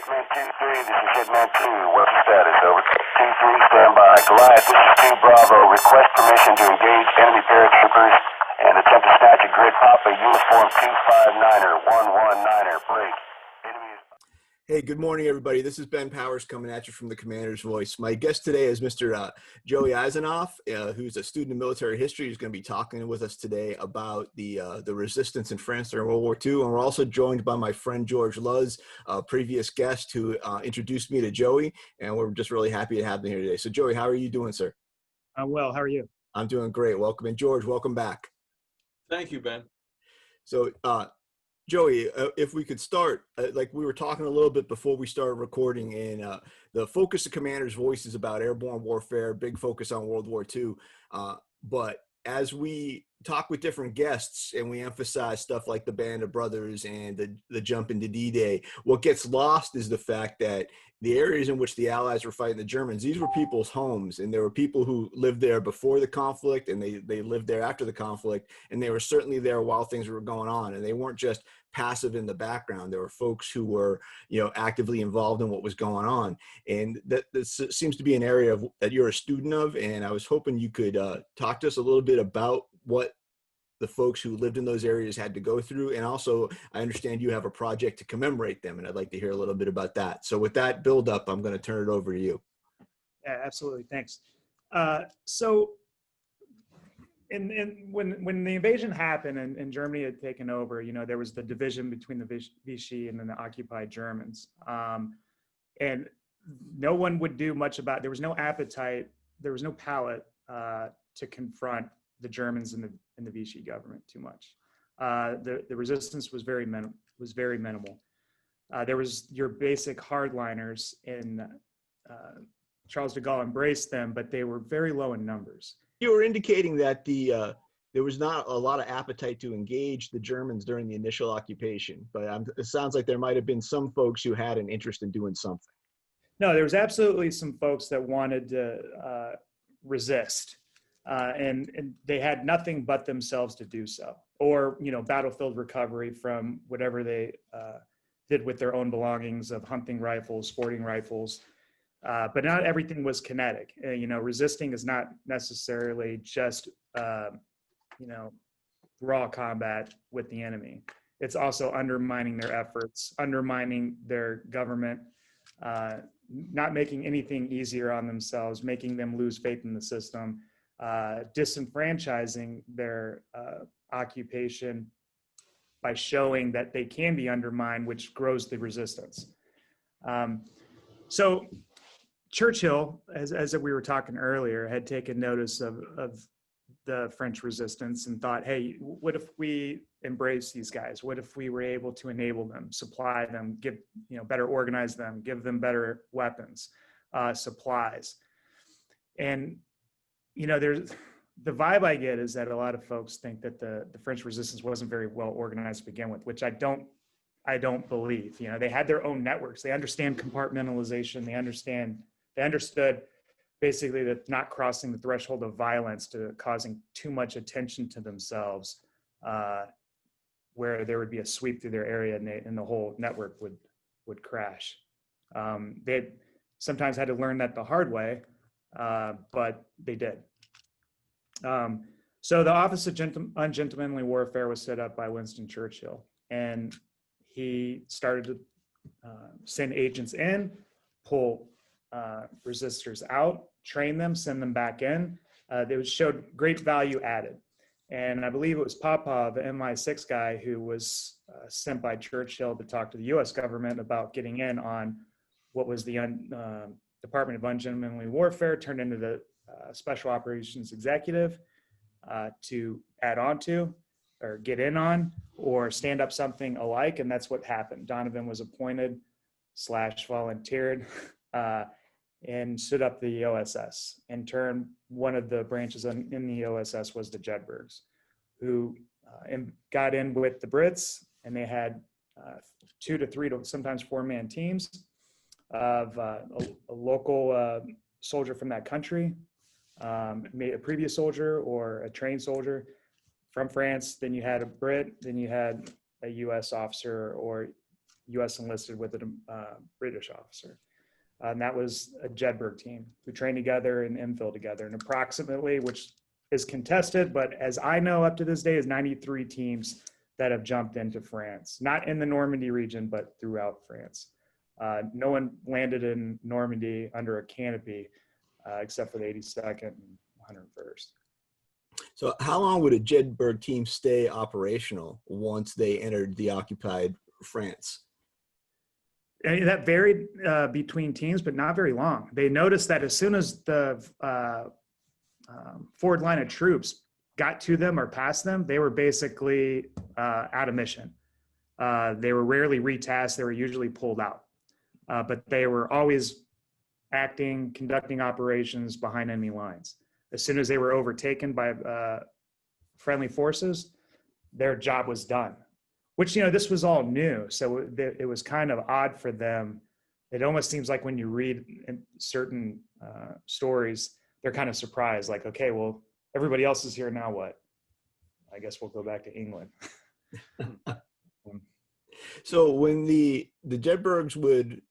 2-3, this is Hitman 2. What's the status? Over. 2-3, stand by. Goliath, this is 2 Bravo. Request permission to engage enemy paratroopers and attempt to snatch a grid Papa uniform 259er, 119er. Break. Enemy is... Hey, good morning, everybody. This is Ben Powers coming at you from the Commander's Voice. My guest today is Mr. Joey Ivanov, who's a student of military history. He's going to be talking with us today about the resistance in France during World War II. And we're also joined by my friend George Luz, a previous guest who introduced me to Joey. And we're just really happy to have him here today. So, Joey, how are you doing, sir? I'm well. How are you? I'm doing great. Welcome. And George, welcome back. Thank you, Ben. So, Joey, if we could start, like we were talking a little bit before we started recording, and the focus of Commander's Voice is about airborne warfare, big focus on World War II. But as we talk with different guests and we emphasize stuff like the Band of Brothers and the jump into D-Day, what gets lost is the fact that the areas in which the Allies were fighting the Germans, these were people's homes, and there were people who lived there before the conflict, and they lived there after the conflict, and they were certainly there while things were going on, and they weren't just passive in the background. There were folks who were, actively involved in what was going on, and that seems to be an area that you're a student of, and I was hoping you could talk to us a little bit about what the folks who lived in those areas had to go through. And also, I understand you have a project to commemorate them, and I'd like to hear a little bit about that. So with that build up, I'm going to turn it over to you. Yeah, absolutely. Thanks. When the invasion happened and Germany had taken over, there was the division between the Vichy and then the occupied Germans. And no one would do much about it. There was no appetite, there was no palate to confront the Germans and the Vichy government too much. The resistance was very minimal. There was your basic hardliners, and Charles de Gaulle embraced them, but they were very low in numbers. You were indicating that there was not a lot of appetite to engage the Germans during the initial occupation, but it sounds like there might have been some folks who had an interest in doing something. No, there was absolutely some folks that wanted to resist. And they had nothing but themselves to do so, or battlefield recovery from whatever they did with their own belongings of hunting rifles, sporting rifles, but not everything was kinetic. Resisting is not necessarily just raw combat with the enemy. It's also undermining their efforts, undermining their government, not making anything easier on themselves, making them lose faith in the system. Disenfranchising their occupation by showing that they can be undermined, which grows the resistance. So Churchill, as we were talking earlier, had taken notice of the French resistance and thought, hey, what if we embrace these guys? What if we were able to enable them, supply them, better organize them, give them better weapons, supplies? And there's the vibe I get is that a lot of folks think that the French resistance wasn't very well organized to begin with, which I don't believe. They had their own networks. They understand compartmentalization. They understood basically that not crossing the threshold of violence to causing too much attention to themselves, where there would be a sweep through their area and the whole network would crash. They sometimes had to learn that the hard way, but they did. So the Office of Ungentlemanly Warfare was set up by Winston Churchill, and he started to send agents in, pull resistors out, train them, send them back in. They showed great value added. And I believe it was Popov, the MI6 guy, who was sent by Churchill to talk to the US government about getting in on what was the Department of Ungentlemanly Warfare, turned into the Special Operations Executive, to add on to or get in on or stand up something alike. And that's what happened. Donovan was appointed / volunteered and stood up the OSS. In turn, one of the branches in the OSS was the Jedburgs, who got in with the Brits, and they had 2 to 3 to sometimes 4-man teams of a local soldier from that country, a previous soldier or a trained soldier from France. Then you had a Brit, then you had a US officer or U.S. enlisted with a British officer. And that was a Jedburg team who trained together and infill together. And approximately, which is contested, but as I know up to this day, is 93 teams that have jumped into France, not in the Normandy region, but throughout France. No one landed in Normandy under a canopy except for the 82nd and 101st. So how long would a Jedburg team stay operational once they entered the occupied France? And that varied between teams, but not very long. They noticed that as soon as the forward line of troops got to them or past them, they were basically out of mission. They were rarely retasked. They were usually pulled out. But they were always conducting operations behind enemy lines. As soon as they were overtaken by friendly forces, their job was done. Which, this was all new. So it was kind of odd for them. It almost seems like when you read certain stories, they're kind of surprised, like, okay, well, everybody else is here, now what? I guess we'll go back to England. So when the Jedburgs would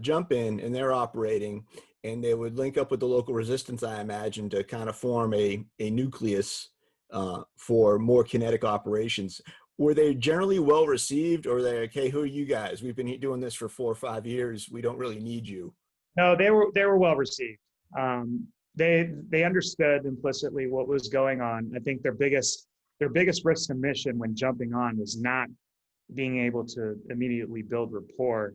jump in and they're operating, and they would link up with the local resistance, I imagine, to kind of form a nucleus for more kinetic operations. Were they generally well received, or were they like, hey, who are you guys? We've been doing this for 4 or 5 years. We don't really need you. No, they were well received. They understood implicitly what was going on. I think their biggest risk to mission when jumping on was not being able to immediately build rapport.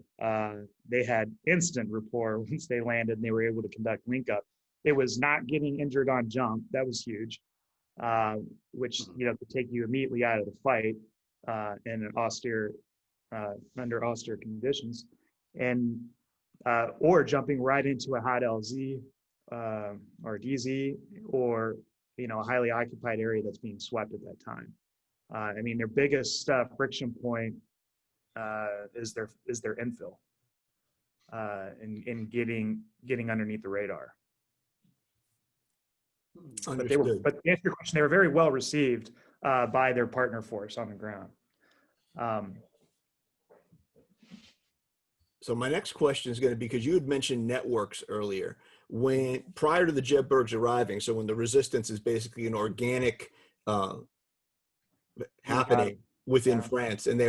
They had instant rapport once they landed and they were able to conduct link up. It was not getting injured on jump. That was huge, which could take you immediately out of the fight in an under austere conditions, and or jumping right into a hot LZ or DZ, or a highly occupied area that's being swept at that time. Their biggest friction point is their infill in getting underneath the radar. Understood. But to answer your question, they were very well received by their partner force on the ground. So my next question is going to be, because you had mentioned networks earlier, when prior to the Jedburgs arriving, so when the resistance is basically an organic happening within France, and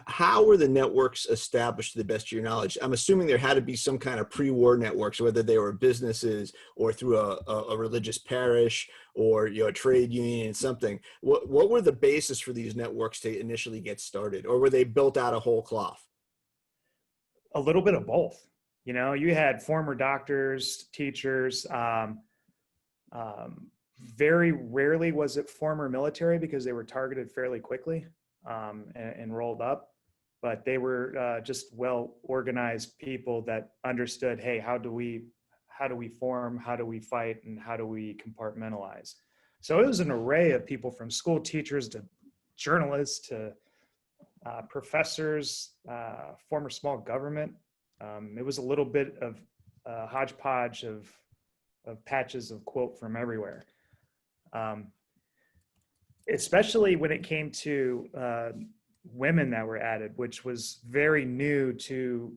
how were the networks established to the best of your knowledge? I'm assuming there had to be some kind of pre-war networks, whether they were businesses or through a religious parish or a trade union, something. What were the basis for these networks to initially get started, or were they built out of whole cloth? A little bit of both. You had former doctors, teachers. Very rarely was it former military, because they were targeted fairly quickly and rolled up. But they were just well-organized people that understood, hey, how do we form, how do we fight, and how do we compartmentalize? So it was an array of people, from school teachers to journalists to professors, former small government. It was a little bit of a hodgepodge of patches of quote from everywhere. Especially when it came to women that were added, which was very new to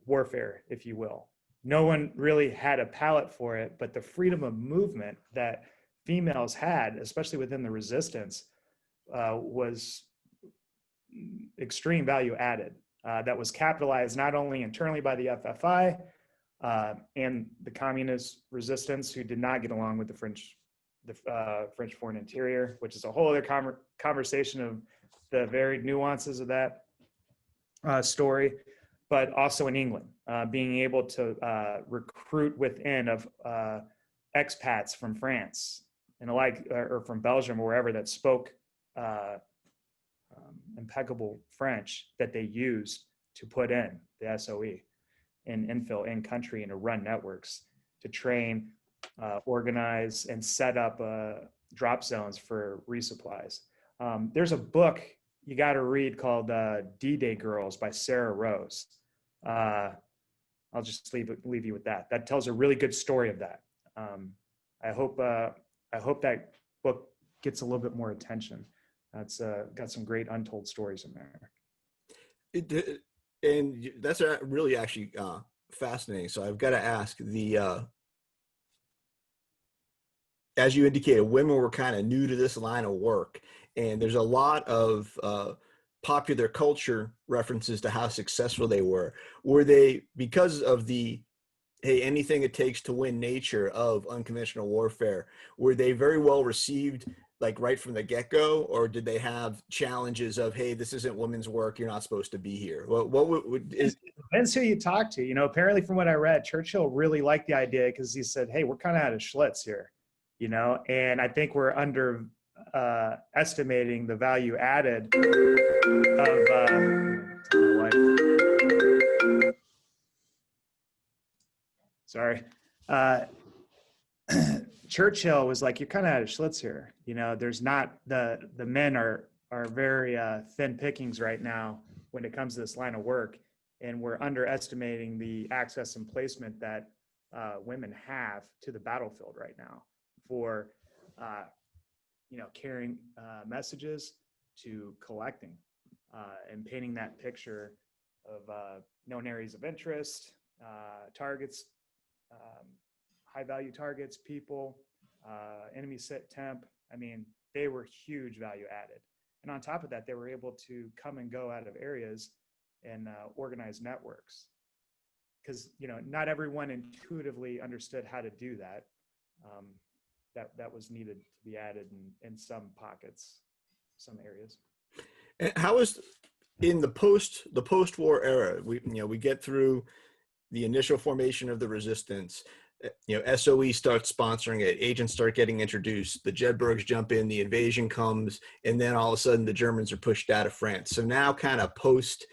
warfare, if you will. No one really had a palate for it, but the freedom of movement that females had, especially within the resistance, was extreme value added. That was capitalized not only internally by the FFI and the communist resistance, who did not get along with the French foreign interior, which is a whole other conversation of the varied nuances of that story, but also in England, being able to recruit within of expats from France and alike, or from Belgium or wherever, that spoke impeccable French, that they used to put in the SOE and infill in country and to run networks, to train, organize, and set up drop zones for resupplies. There's a book you got to read called D-Day Girls by Sarah Rose. I'll just leave you with that. That tells a really good story of that. I hope that book gets a little bit more attention. That's got some great untold stories in there. And that's really actually fascinating. So I've got to ask as you indicated, women were kind of new to this line of work, and there's a lot of popular culture references to how successful they were. Were they, because of the hey, anything it takes to win nature of unconventional warfare, were they very well received, like right from the get-go, or did they have challenges of, hey, this isn't women's work, you're not supposed to be here? Is Depends who you talk to. Apparently from what I read, Churchill really liked the idea because he said, hey, we're kind of out of Schlitz here, and I think we're under estimating the value added of sorry. Churchill was like, you're kind of out of Schlitz here. There's not the men are very thin pickings right now when it comes to this line of work. And we're underestimating the access and placement that women have to the battlefield right now for, carrying messages to collecting and painting that picture of known areas of interest, targets, high value targets, people, enemy set temp. I mean, they were huge value added. And on top of that, they were able to come and go out of areas and organize networks. Because, not everyone intuitively understood how to do that. That was needed to be added in some pockets, some areas. and how is in the post-war era, we get through the initial formation of the resistance. SOE starts sponsoring it, agents start getting introduced, the Jedburgs jump in, the invasion comes, and then all of a sudden the Germans are pushed out of France. So now kind of post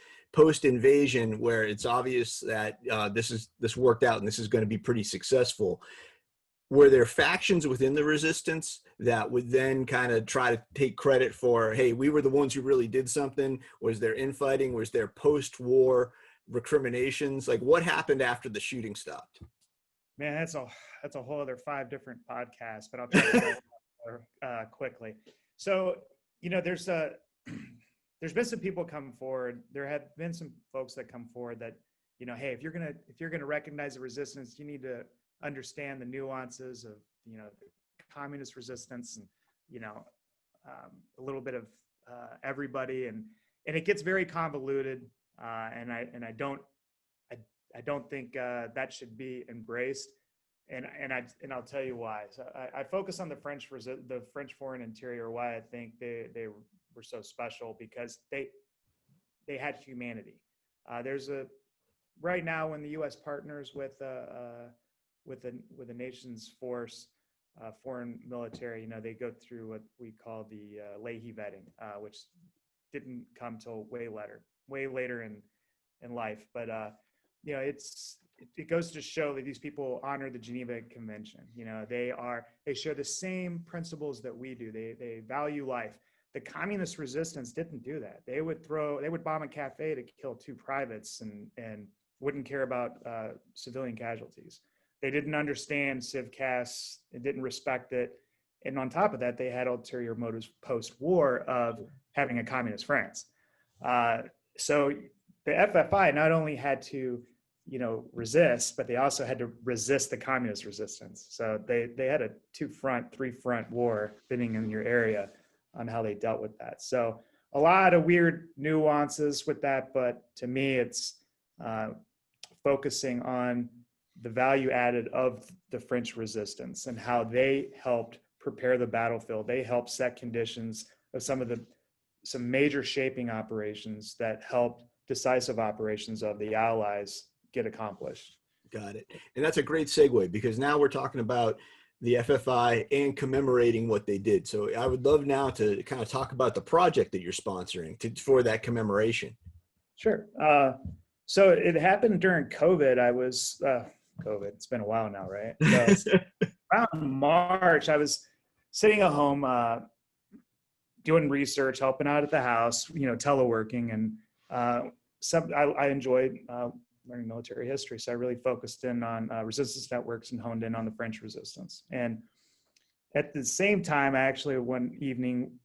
invasion, where it's obvious that this worked out and this is going to be pretty successful. Were there factions within the resistance that would then kind of try to take credit for, hey, we were the ones who really did something? Was there infighting? Was there post-war recriminations? Like, what happened after the shooting stopped? Man, that's a whole other 5 different podcasts, but I'll try to go quickly. So, there's been some people come forward. There have been some folks that come forward that, hey, if you're gonna recognize the resistance, you need to understand the nuances of, the communist resistance and, a little bit of everybody, and it gets very convoluted, and I don't think that should be embraced, and I'll tell you why. So I focus on the French foreign interior. Why I think they were so special, because they had humanity. There's right now when the U.S. partners with the nation's foreign military, they go through what we call the Leahy vetting, which didn't come till way later in life, but it goes to show that these people honor the Geneva Convention. They share the same principles that we do. They value life. The communist resistance didn't do that. They would bomb a cafe to kill 2 privates and wouldn't care about civilian casualties. They didn't understand CivCas and didn't respect it. And on top of that, they had ulterior motives post-war of having a communist France. So the FFI not only had to, resist, but they also had to resist the communist resistance. So they had a 2-front, 3-front war depending in your area on how they dealt with that. So a lot of weird nuances with that, but to me, it's focusing on the value added of the French resistance and how they helped prepare the battlefield. They helped set conditions of some major shaping operations that helped decisive operations of the Allies get accomplished. Got it. And that's a great segue, because now we're talking about the FFI and commemorating what they did. So I would love now to kind of talk about the project that you're sponsoring for that commemoration. Sure. So it happened during COVID. I was COVID. It's been a while now, right? So around March, I was sitting at home doing research, helping out at the house, teleworking, and I enjoyed learning military history, so I really focused in on resistance networks and honed in on the French resistance. And at the same time, I actually one evening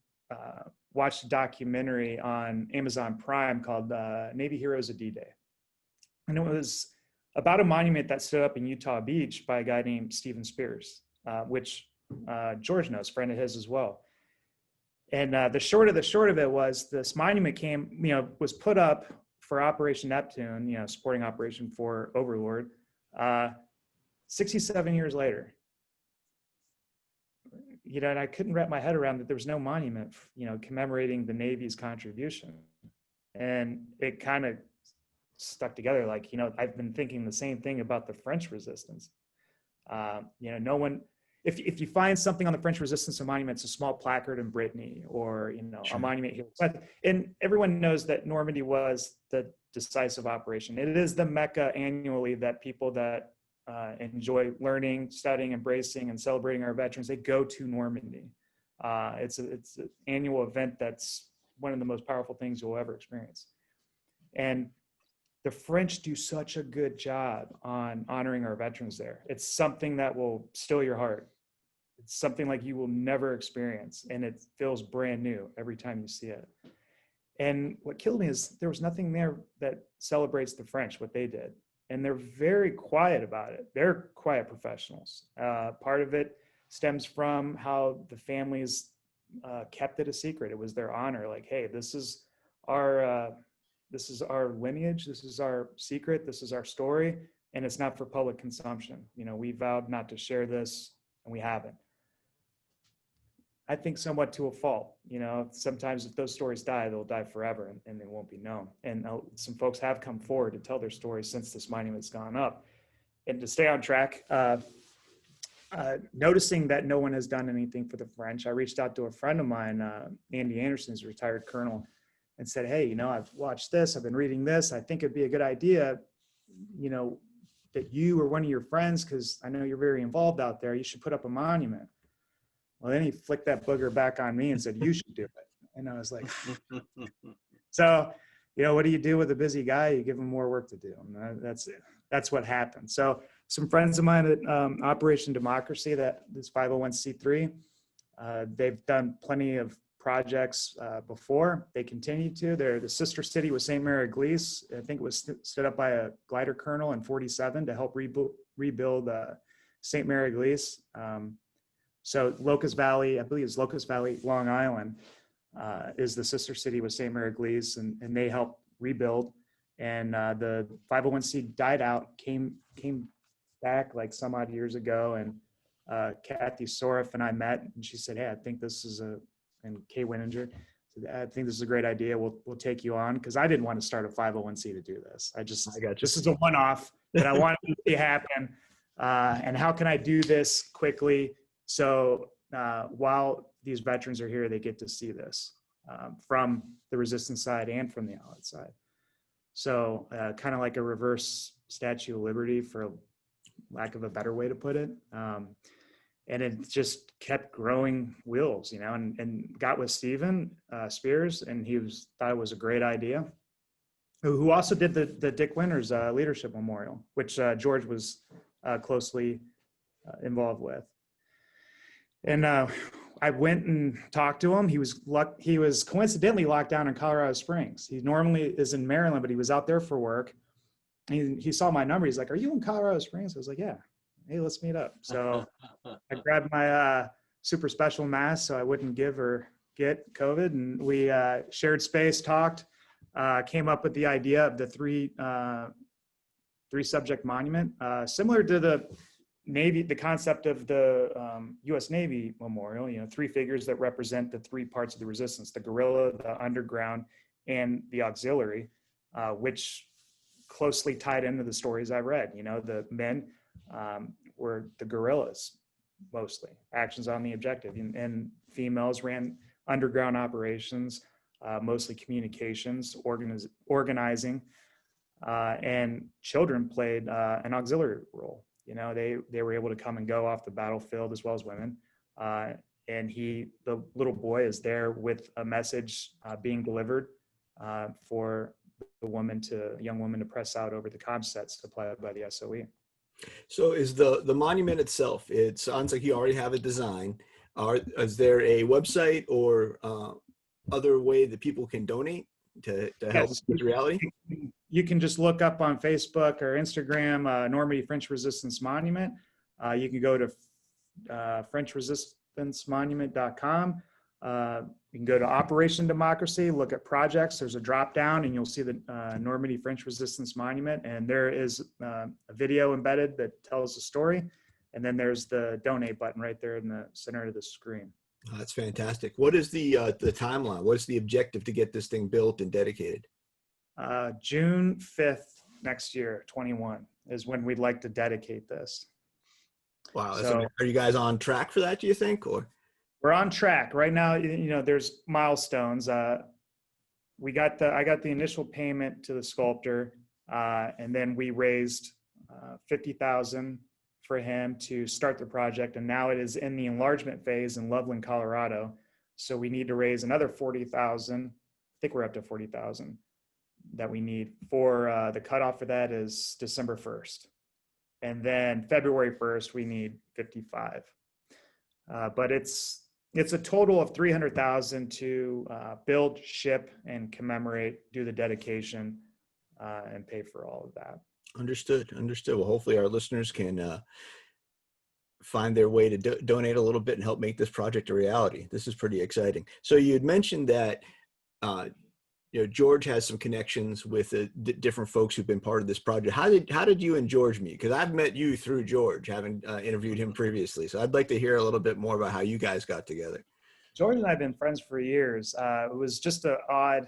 watched a documentary on Amazon Prime called Navy Heroes of D-Day. And it was about a monument that stood up in Utah Beach by a guy named Stephen Spears, which George knows, friend of his as well. And the short of it was this monument was put up for Operation Neptune, supporting Operation for Overlord, 67 years later. And I couldn't wrap my head around that there was no monument, commemorating the Navy's contribution. And it kind of stuck together. Like, I've been thinking the same thing about the French resistance. No one, if you find something on the French resistance, a monument, it's a small placard in Brittany or, Sure. a monument here. And everyone knows that Normandy was the decisive operation. It is the Mecca annually that people that enjoy learning, studying, embracing, and celebrating our veterans, they go to Normandy. It's an annual event that's one of the most powerful things you'll ever experience. And the French do such a good job on honoring our veterans there. It's something that will still your heart. It's something like you will never experience, and it feels brand new every time you see it. And what killed me is there was nothing there that celebrates the French, what they did. And they're very quiet about it. They're quiet professionals. Part of it stems from how the families kept it a secret. It was their honor. Like, hey, this is our lineage. This is our secret. This is our story. And it's not for public consumption. We vowed not to share this, and we haven't. I think somewhat to a fault. Sometimes if those stories die, they'll die forever and they won't be known. And some folks have come forward to tell their stories since this monument's gone up. And to stay on track, noticing that no one has done anything for the French, I reached out to a friend of mine, Andy Anderson, who's a retired colonel, and said, hey, I've watched this, I've been reading this. I think it'd be a good idea, that you or one of your friends, because I know you're very involved out there, you should put up a monument. Well, then he flicked that booger back on me and said, you should do it. And I was like, so, what do you do with a busy guy? You give him more work to do. And that's it. That's what happened. So some friends of mine at Operation Democracy, that is 501c3, they've done plenty of projects before. They continue to. They're the sister city was St. Mary Église. I think it was stood up by a glider colonel in 47 to help rebuild St. Mary Église. So Locust Valley, I believe it's Locust Valley, Long Island, is the sister city with St. Mary Église, and they helped rebuild. And the 501c died out, came back like some odd years ago, and Kathy Soref and I met, and she said, hey, I think this is and Kay Winninger, I think this is a great idea. We'll take you on, because I didn't want to start a 501c to do this. I got you. This is a one-off that I wanted to see happen. And how can I do this quickly? So while these veterans are here, they get to see this from the resistance side and from the Allied side. So kind of like a reverse Statue of Liberty, for lack of a better way to put it. And it just kept growing wheels, and got with Stephen Spears, and thought it was a great idea. Who also did the Dick Winters Leadership Memorial, which George was closely involved with. And I went and talked to him. He was coincidentally locked down in Colorado Springs. He normally is in Maryland, but he was out there for work. He saw my number. He's like, "Are you in Colorado Springs?" I was like, "Yeah." Hey, let's meet up. So I grabbed my super special mask so I wouldn't give or get COVID, and we shared space, talked, came up with the idea of the three subject monument, similar to the Navy, the concept of the U.S. Navy Memorial. Three figures that represent the three parts of the resistance: the guerrilla, the underground, and the auxiliary, which closely tied into the stories I read. The men were the guerrillas, mostly actions on the objective, and females ran underground operations, mostly communications, organizing, and children played an auxiliary role. They were able to come and go off the battlefield as well as women. And the little boy is there with a message being delivered for the young woman to press out over the comm set supplied by the SOE. So is the monument itself, it sounds like you already have a design. Is there a website or other way that people can donate to help Yes. with reality? You can just look up on Facebook or Instagram, Normandy French Resistance Monument. You can go to FrenchResistanceMonument.com. You can go to Operation Democracy, look at projects. There's a drop down and you'll see the Normandy French Resistance Monument. And there is a video embedded that tells the story. And then there's the donate button right there in the center of the screen. Oh, that's fantastic. What is the timeline? What's the objective to get this thing built and dedicated? June 5th next year, 21, is when we'd like to dedicate this. Wow. So, are you guys on track for that, do you think? Or we're on track right now. You know, there's milestones. I got the initial payment to the sculptor, and then we raised $50,000 for him to start the project. And now it is in the enlargement phase in Loveland, Colorado. So we need to raise another $40,000. I think we're up to $40,000 that we need for the cutoff for that is December 1st. And then February 1st, we need 55. But it's a total of 300,000 to build, ship, and commemorate, do the dedication, and pay for all of that. Understood. Well, hopefully our listeners can find their way to donate a little bit and help make this project a reality. This is pretty exciting. So you had mentioned that George has some connections with different folks who've been part of this project. How did you and George meet? Because I've met you through George, having interviewed him previously. So I'd like to hear a little bit more about how you guys got together. George and I have been friends for years. It was just an odd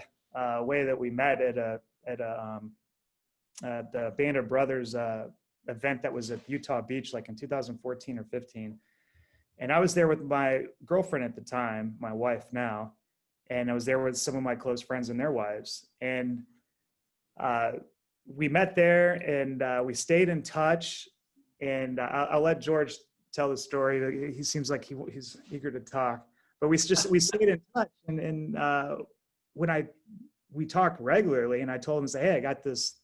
way that we met at the Band of Brothers event that was at Utah Beach, like in 2014 or 15. And I was there with my girlfriend at the time, my wife now. And I was there with some of my close friends and their wives. And we met there and we stayed in touch. And I'll let George tell the story. He seems like he's eager to talk. But we stayed in touch. And when we talked regularly, and I told him, hey, I got this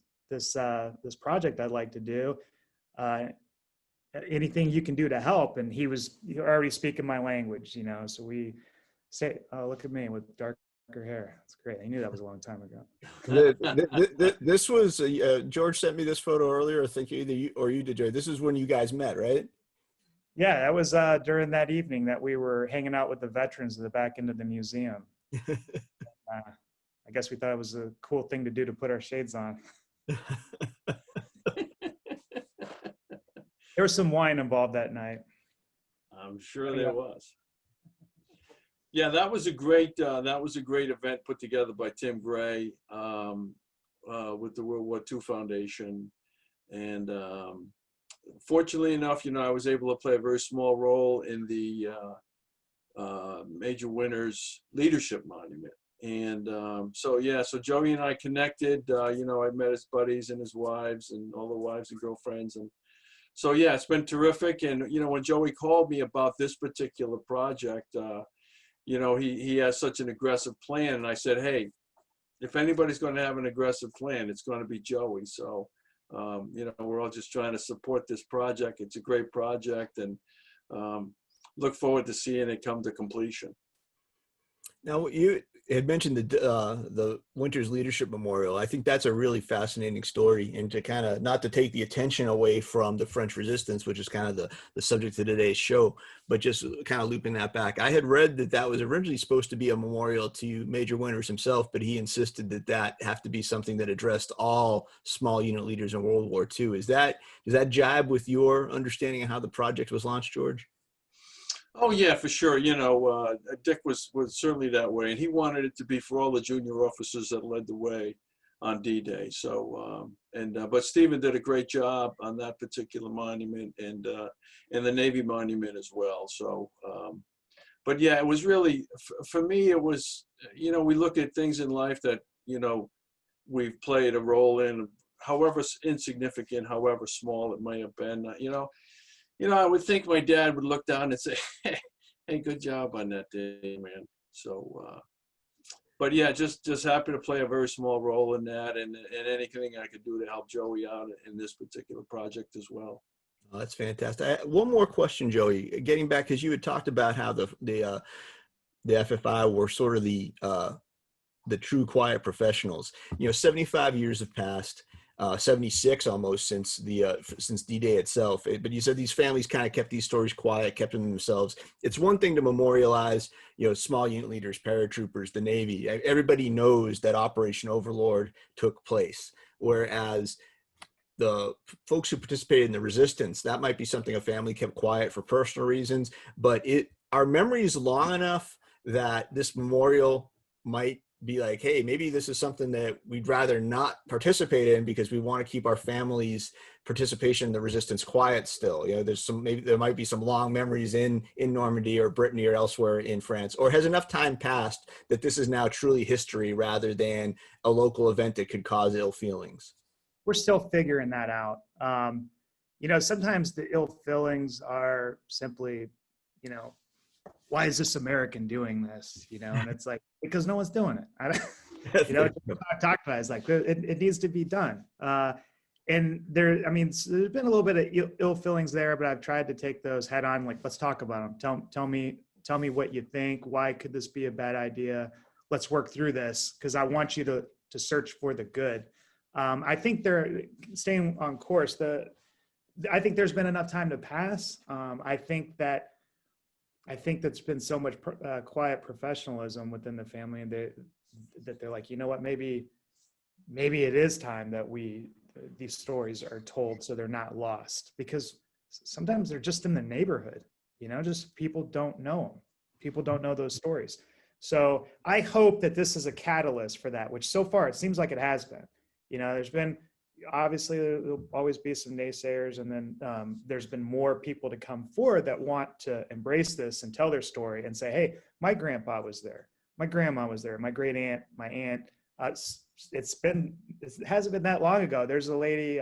project I'd like to do. Anything you can do to help? And he already speaking my language, so we say, oh, look at me with darker hair. That's great. I knew that was a long time ago. This was George sent me this photo earlier. I think either you or you did, Joey. This is when you guys met, right? Yeah, that was during that evening that we were hanging out with the veterans at the back end of the museum. I guess we thought it was a cool thing to do to put our shades on. There was some wine involved that night. I'm sure there was. Yeah, that was a great event put together by Tim Gray with the World War II Foundation, and fortunately enough, I was able to play a very small role in the Major Winners Leadership Monument. And so Joey and I connected. I met his buddies and his wives and all the wives and girlfriends, and so yeah, it's been terrific. And when Joey called me about this particular project, he has such an aggressive plan, and I said, hey, if anybody's going to have an aggressive plan, it's going to be Joey. So we're all just trying to support this project. It's a great project, and look forward to seeing it come to completion. Now, you had mentioned the Winters Leadership Memorial. I think that's a really fascinating story, and to kind of not to take the attention away from the French Resistance, which is kind of the subject of today's show, but just kind of looping that back. I had read that was originally supposed to be a memorial to Major Winters himself, but he insisted that have to be something that addressed all small unit leaders in World War II. Does that jibe with your understanding of how the project was launched, George? Oh yeah, for sure. Dick was certainly that way, and he wanted it to be for all the junior officers that led the way on D-Day. So, but Stephen did a great job on that particular monument, and the Navy monument as well. So, but yeah, it was really for me. It was we look at things in life that we've played a role in, however insignificant, however small it may have been. I would think my dad would look down and say, hey, good job on that day, man. So, but yeah, just happy to play a very small role in that, and anything I could do to help Joey out in this particular project as well. Oh, that's fantastic. One more question, Joey, getting back, because you had talked about how the the FFI were sort of the true quiet professionals. 75 years have passed, 76 almost since since D-Day itself. But you said these families kind of kept these stories quiet, kept them themselves. It's one thing to memorialize, small unit leaders, paratroopers, the Navy. Everybody knows that Operation Overlord took place. Whereas the folks who participated in the resistance, that might be something a family kept quiet for personal reasons, but our memory is long enough that this memorial might be like, hey, maybe this is something that we'd rather not participate in because we want to keep our family's participation in the resistance quiet still. Maybe there might be some long memories in Normandy or Brittany or elsewhere in France, or has enough time passed that this is now truly history rather than a local event that could cause ill feelings. We're still figuring that out. Sometimes the ill feelings are simply, why is this American doing this? And it's like, because no one's doing it. I talked about it. It's like, it needs to be done. And there's been a little bit of ill feelings there, but I've tried to take those head on. Like, let's talk about them. Tell me what you think. Why could this be a bad idea? Let's work through this, because I want you to search for the good. I think they're staying on course. I think there's been enough time to pass. I think that's been so much quiet professionalism within the family, and that they're like, you know what, maybe it is time that these stories are told so they're not lost, because sometimes they're just in the neighborhood, just people don't know them. People don't know those stories. So I hope that this is a catalyst for that, which so far it seems like it has been. There's been, obviously there'll always be some naysayers, and then there's been more people to come forward that want to embrace this and tell their story and say, hey, my grandpa was there, my grandma was there, my great aunt, my aunt. It hasn't been that long ago. There's a lady,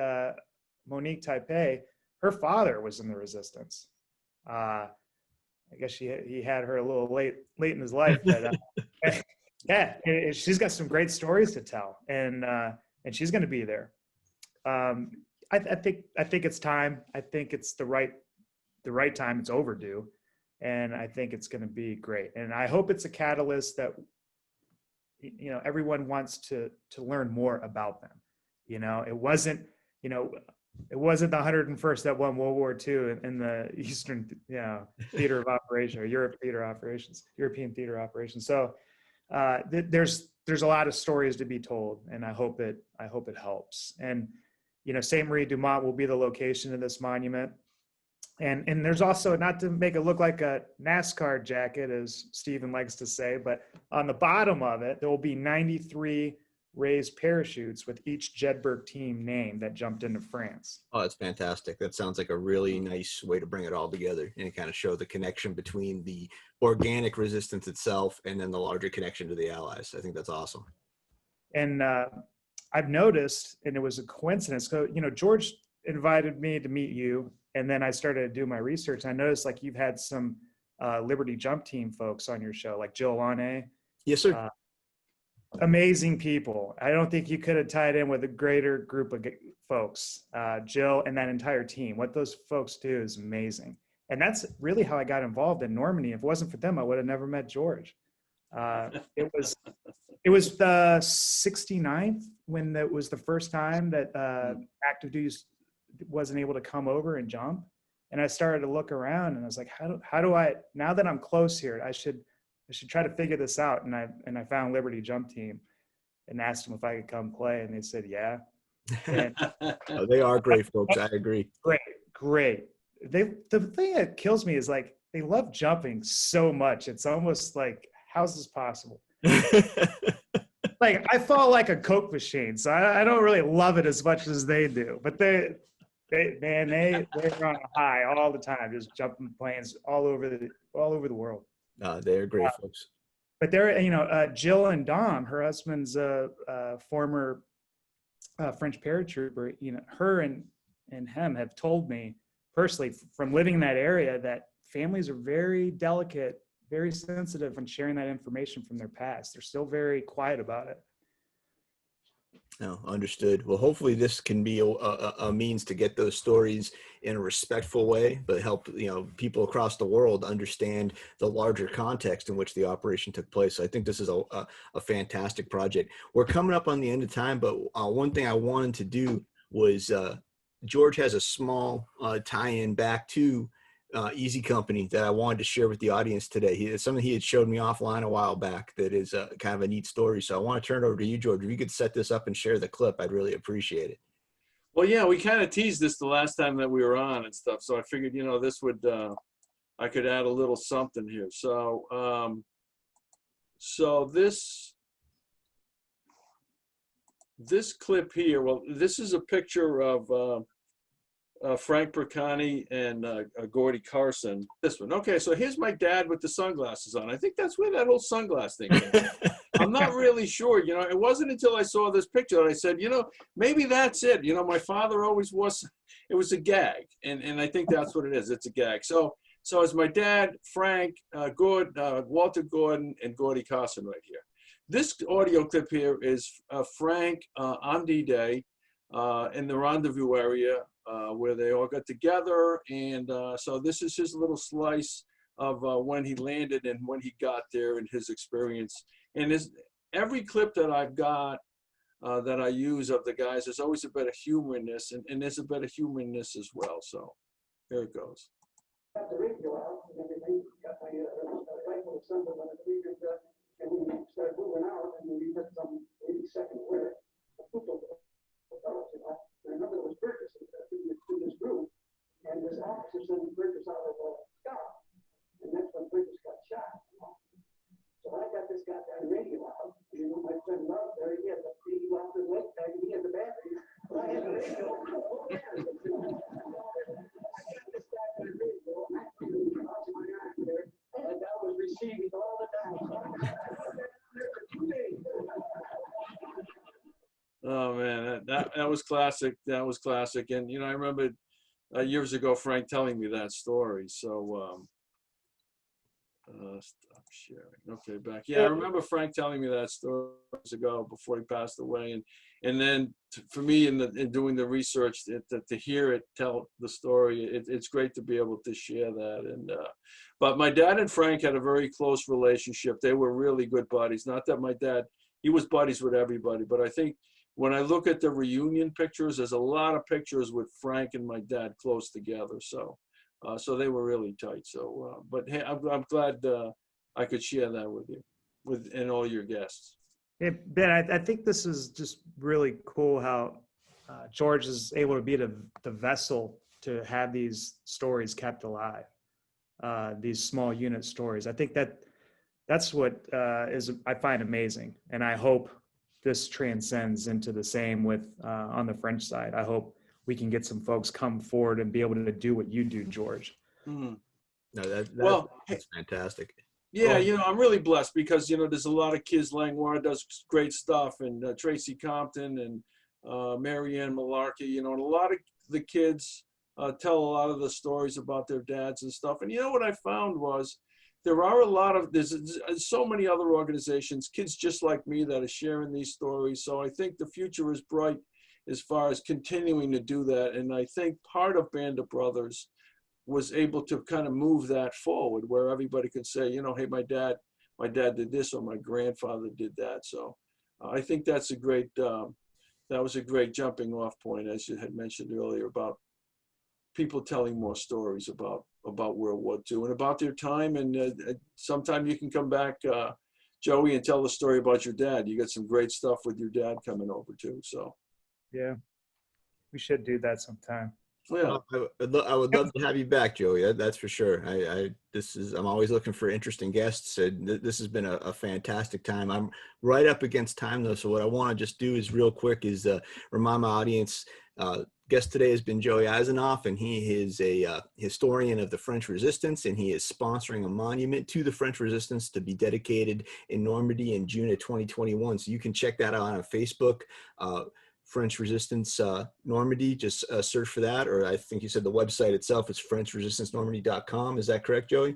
Monique Taipei, her father was in the resistance. I guess he had her a little late in his life, but yeah, she's got some great stories to tell, and she's going to be there. I think it's time. I think it's the right time. It's overdue, and I think it's going to be great. And I hope it's a catalyst that everyone wants to learn more about them. It wasn't the 101st that won World War II in the Eastern theater of operation, or European theater operations. So there's a lot of stories to be told, and I hope it helps. And Sainte Marie du Mont will be the location of this monument. And there's also, not to make it look like a NASCAR jacket, as Stephen likes to say, but on the bottom of it, there will be 93 raised parachutes with each Jedburg team name that jumped into France. Oh, that's fantastic. That sounds like a really nice way to bring it all together and kind of show the connection between the organic resistance itself and then the larger connection to the Allies. I think that's awesome. And I've noticed, and it was a coincidence, so George invited me to meet you, and then I started to do my research, and I noticed like you've had some Liberty Jump Team folks on your show, like Jill Lane. Yes, sir. Amazing people. I don't think you could have tied in with a greater group of folks. Jill and that entire team, what those folks do is amazing. And that's really how I got involved in Normandy. If it wasn't for them, I would have never met George. It was the 69th when that was the first time that active duty wasn't able to come over and jump. And I started to look around, and I was like, how do I, now that I'm close here, I should try to figure this out. And I found Liberty Jump Team and asked them if I could come play, and they said, yeah. And oh, they are great folks. I agree. Great. The thing that kills me is like, they love jumping so much. It's almost like, how's this possible? Like, I fall like a Coke machine, so I don't really love it as much as they do. But they're on a high all the time, just jumping planes all over the world. They're great folks. But they're, Jill and Dom, her husband's a former French paratrooper. Her and him have told me personally, from living in that area, that families are very delicate, very sensitive when sharing that information from their past. They're still very quiet about it. No, understood. Well, hopefully this can be a means to get those stories in a respectful way, but help, people across the world understand the larger context in which the operation took place. So I think this is a fantastic project. We're coming up on the end of time, but one thing I wanted to do was George has a small tie-in back to Easy Company that I wanted to share with the audience today. It's something he had showed me offline a while back that is kind of a neat story. So I want to turn it over to you, George. If you could set this up and share the clip, I'd really appreciate it. Well, yeah, we kind of teased this the last time that we were on and stuff. So I figured, this would, I could add a little something here. So, this clip here, well, this is a picture of Frank Percani and Gordy Carson. This one. Okay, so here's my dad with the sunglasses on. I think that's where that whole sunglass thing came from. I'm not really sure. It wasn't until I saw this picture that I said, maybe that's it. My father always was, it was a gag. And I think that's what it is. It's a gag. So it's my dad, Frank, Walter Gordon, and Gordy Carson right here. This audio clip here is Frank on D-Day in the rendezvous area where they all got together. And so this is his little slice of when he landed and when he got there and his experience. And every clip that I've got that I use of the guys, there's always a bit of humor in this, and there's a bit of humor in this as well. So here it goes. Got the radio out and everything, got my rifle assembled on it, and we started moving out, and we hit some 82nd where a football fellows, and another was Burgess through this group, and this officer sent Burgess out of Scott, and that's when Burgess got shot. So I got this goddamn radio out, my friend Love there, he lost his leg tag, and he had the battery. I had the radio. And I was receiving all the time. Oh man, that was classic. That was classic. And I remember years ago Frank telling me that story. So stop sharing. Okay, back. Yeah, I remember Frank telling me that story years ago before he passed away. And then for me in doing the research to hear it tell the story, it's great to be able to share that. And but my dad and Frank had a very close relationship. They were really good buddies. Not that my dad, he was buddies with everybody, but I think when I look at the reunion pictures, there's a lot of pictures with Frank and my dad close together. So they were really tight. So, but hey, I'm glad I could share that with you, and all your guests. Hey, Ben, I think this is just really cool how George is able to be the vessel to have these stories kept alive, these small unit stories. I think that's what I find amazing, and I hope this transcends into the same with on the French side. I hope we can get some folks come forward and be able to do what you do, George. Mm-hmm. No, that's fantastic. Yeah, I'm really blessed because, there's a lot of kids. Langlois does great stuff, and Tracy Compton and Marianne Malarkey, and a lot of the kids tell a lot of the stories about their dads and stuff. And what I found was there's so many other organizations, kids just like me, that are sharing these stories. So I think the future is bright as far as continuing to do that. And I think part of Band of Brothers was able to kind of move that forward, where everybody could say, hey, my dad did this, or my grandfather did that. So I think that was a great jumping off point, as you had mentioned earlier, about people telling more stories about World War II and about their time. And sometime you can come back, Joey, and tell the story about your dad. You got some great stuff with your dad coming over too. So yeah, we should do that sometime. Yeah, I would love to have you back, Joey. That's for sure. I'm always looking for interesting guests. This has been a fantastic time. I'm right up against time though, so what I want to just do is real quick is remind my audience. Guest today has been Joey Ivanov, and he is a historian of the French Resistance, and he is sponsoring a monument to the French Resistance to be dedicated in Normandy in June of 2021. So you can check that out on Facebook. French Resistance Normandy, just search for that, or I think you said the website itself is FrenchResistanceNormandy.com. Is that correct, Joey?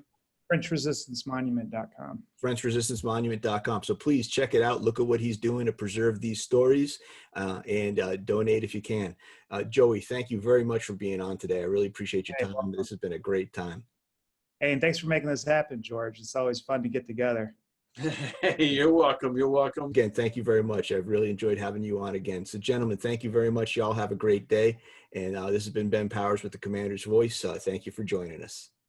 FrenchResistanceMonument.com. FrenchResistanceMonument.com. So please check it out. Look at what he's doing to preserve these stories, and donate if you can. Joey, thank you very much for being on today. I really appreciate your Hey, time. welcome. This has been a great time. Hey, and thanks for making this happen, George. It's always fun to get together. Hey, you're welcome. You're welcome. Again, thank you very much. I've really enjoyed having you on again. So gentlemen, thank you very much. Y'all have a great day. And this has been Ben Powers with the Commander's Voice. Thank you for joining us.